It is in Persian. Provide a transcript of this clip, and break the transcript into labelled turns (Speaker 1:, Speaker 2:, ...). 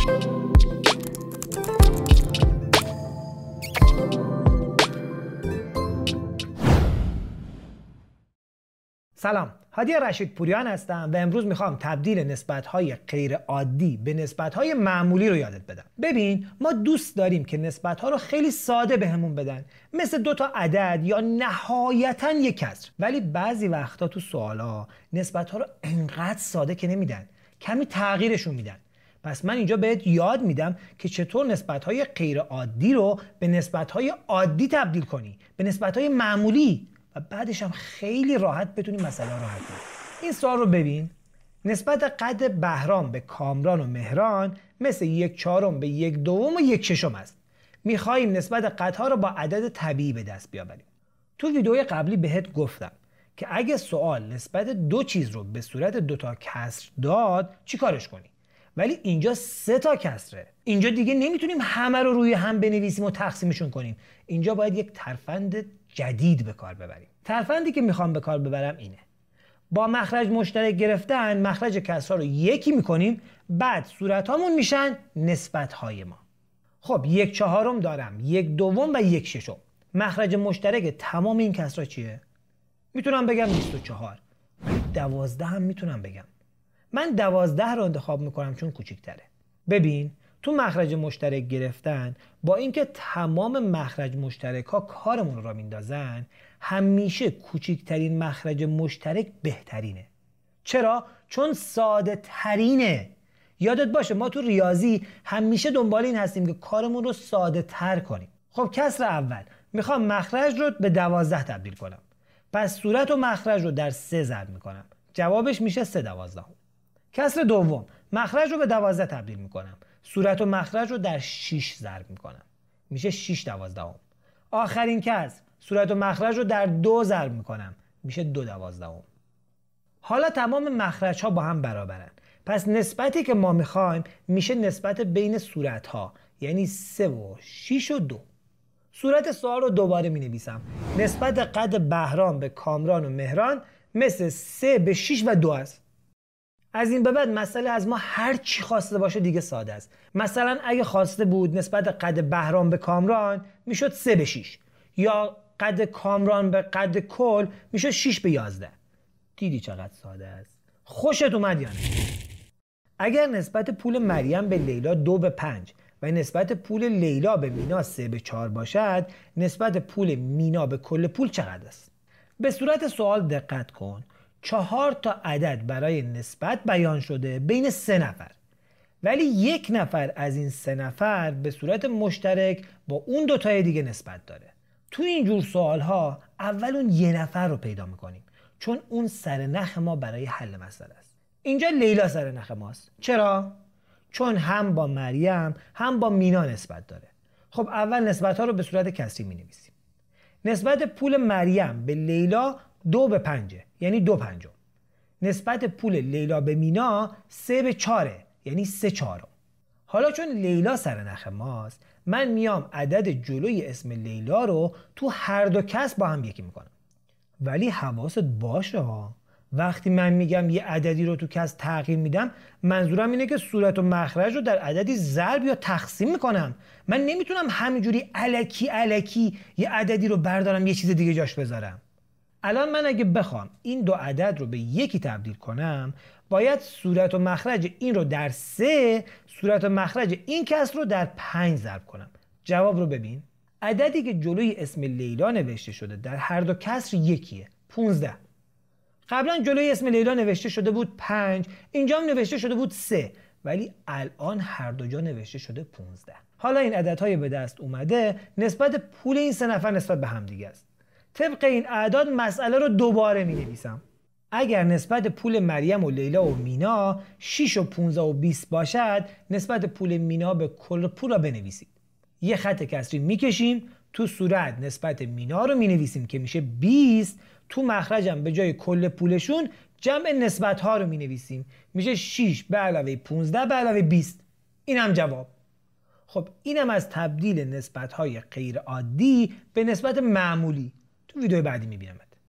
Speaker 1: سلام، هادی رشیدپوریان هستم و امروز میخوام تبدیل نسبت‌های غیر عادی به نسبت‌های معمولی رو یادت بدم. ببین، ما دوست داریم که نسبت‌ها رو خیلی ساده بهمون بدن، مثل 2 تا عدد یا نهایتاً یک کسر. ولی بعضی وقتا تو سوالا نسبت‌ها رو انقدر ساده که نمیدن، کمی تغییرشون میدن. پس من اینجا بهت یاد میدم که چطور نسبت‌های غیر عادی رو به نسبت‌های عادی تبدیل کنی، به نسبت‌های معمولی، و بعدش هم خیلی راحت بتونی مسئله رو حل کنی. این سوال رو ببین. نسبت قد بهرام به کامران و مهران مثل 1/4 به 1/2 و 1/6 است. میخواییم نسبت قدها رو با عدد طبیعی به دست بیاوریم. تو ویدیوی قبلی بهت گفتم که اگه سوال نسبت 2 چیز رو به صورت 2 تا کسر داد چی کارش کنی؟ ولی اینجا 3 تا کسره. اینجا دیگه نمیتونیم همه رو روی هم بنویسیم و تقسیمشون کنیم. اینجا باید یک ترفند جدید به کار ببریم. ترفندی که میخوام به کار ببرم اینه: با مخرج مشترک گرفتن مخرج کسرها رو یکی میکنیم، بعد صورتامون میشن نسبت‌های ما. خب 1/4 دارم، 1/2 و 1/6. مخرج مشترک تمام این کسرها چیه؟ میتونم بگم 24. 12 هم میتونم بگم. من 12 رو انتخاب میکنم چون کوچیک‌تره. ببین، تو مخرج مشترک گرفتن با اینکه تمام مخرج مشترک ها کارمون رو میندازن، همیشه کوچکترین مخرج مشترک بهترینه. چرا؟ چون ساده ترینه. یادت باشه ما تو ریاضی همیشه دنبال این هستیم که کارمون رو ساده تر کنیم. خب کسر اول میخوام مخرج رو به 12 تبدیل کنم، پس صورت و مخرج رو در 3 ضرب میکنم، جوابش میشه 3/12. کسر دوم مخرج رو به 12 تبدیل میکنم، صورت و مخرج رو در 6 ضرب میکنم، میشه 6/12. آخرین کسر صورت و مخرج رو در 2 ضرب میکنم، میشه 2/12. حالا تمام مخرج ها با هم برابرن، پس نسبتی که ما میخوایم میشه نسبت بین صورت ها، یعنی 3 و 6 و 2. صورت سوال رو دوباره مینویسم. نسبت قد بهرام به کامران و مهران مثل 3 به 6 و 2 است. از این به بعد مسئله از ما هر چی خواسته باشه دیگه ساده است. مثلا اگه خواسته بود نسبت قد بهرام به کامران میشد 3 به 6، یا قد کامران به قد کل میشد 6 به 11. دیدی چقدر ساده است؟ خوشت اومد یا نه؟ اگر نسبت پول مریم به لیلا 2 به 5 و نسبت پول لیلا به مینا 3 به 4 باشد، نسبت پول مینا به کل پول چقدر است؟ به صورت سوال دقت کن. 4 تا عدد برای نسبت بیان شده بین 3 نفر، ولی 1 نفر از این 3 نفر به صورت مشترک با اون 2 تای دیگه نسبت داره. تو این جور سوال ها اول اون 1 نفر رو پیدا میکنیم، چون اون سرنخ ما برای حل مسئله است. اینجا لیلا سرنخ ماست. چرا؟ چون هم با مریم هم با مینا نسبت داره. خب اول نسبت ها رو به صورت کسری می نویسیم. نسبت پول مریم به لیلا 2 به 5، یعنی 2/5. نسبت پول لیلا به مینا 3 به 4، یعنی 3/4. حالا چون لیلا سرنخ ماست، من میام عدد جلوی اسم لیلا رو تو هر دو کس با هم یکی میکنم. ولی حواست باشه ها، وقتی من میگم یه عددی رو تو کس تغییر میدم، منظورم اینه که صورت و مخرج رو در عددی ضرب یا تقسیم میکنم. من نمیتونم همینجوری الکی یه عددی رو بردارم یه چیز دیگه جاش بذارم. الان من اگه بخوام این 2 عدد رو به یکی تبدیل کنم، باید صورت و مخرج این رو در 3، صورت و مخرج این کسر رو در 5 ضرب کنم. جواب رو ببین. عددی که جلوی اسم لیلا نوشته شده در هر دو کسر یکیه، 15. قبلا جلوی اسم لیلا نوشته شده بود 5، اینجا هم نوشته شده بود 3، ولی الان هر دو جا نوشته شده 15. حالا این عددهای به دست اومده نسبت پول این 3 نفر نسبت به هم دیگه است. طبق این اعداد مسئله رو دوباره می نویسم. اگر نسبت پول مریم و لیلا و مینا 6 و 15 و 20 باشد، نسبت پول مینا به کل پول را بنویسید. یه خط کسری میکشیم، تو صورت نسبت مینا رو می نویسیم که میشه 20، تو مخرجم به جای کل پولشون جمع نسبت ها رو می نویسیم، میشه 6 به علاوه 15 به علاوه 20. اینم جواب. خب اینم از تبدیل نسبت های غیر عادی به نسبت معمولی. تو ویدیو بعدی میبینم.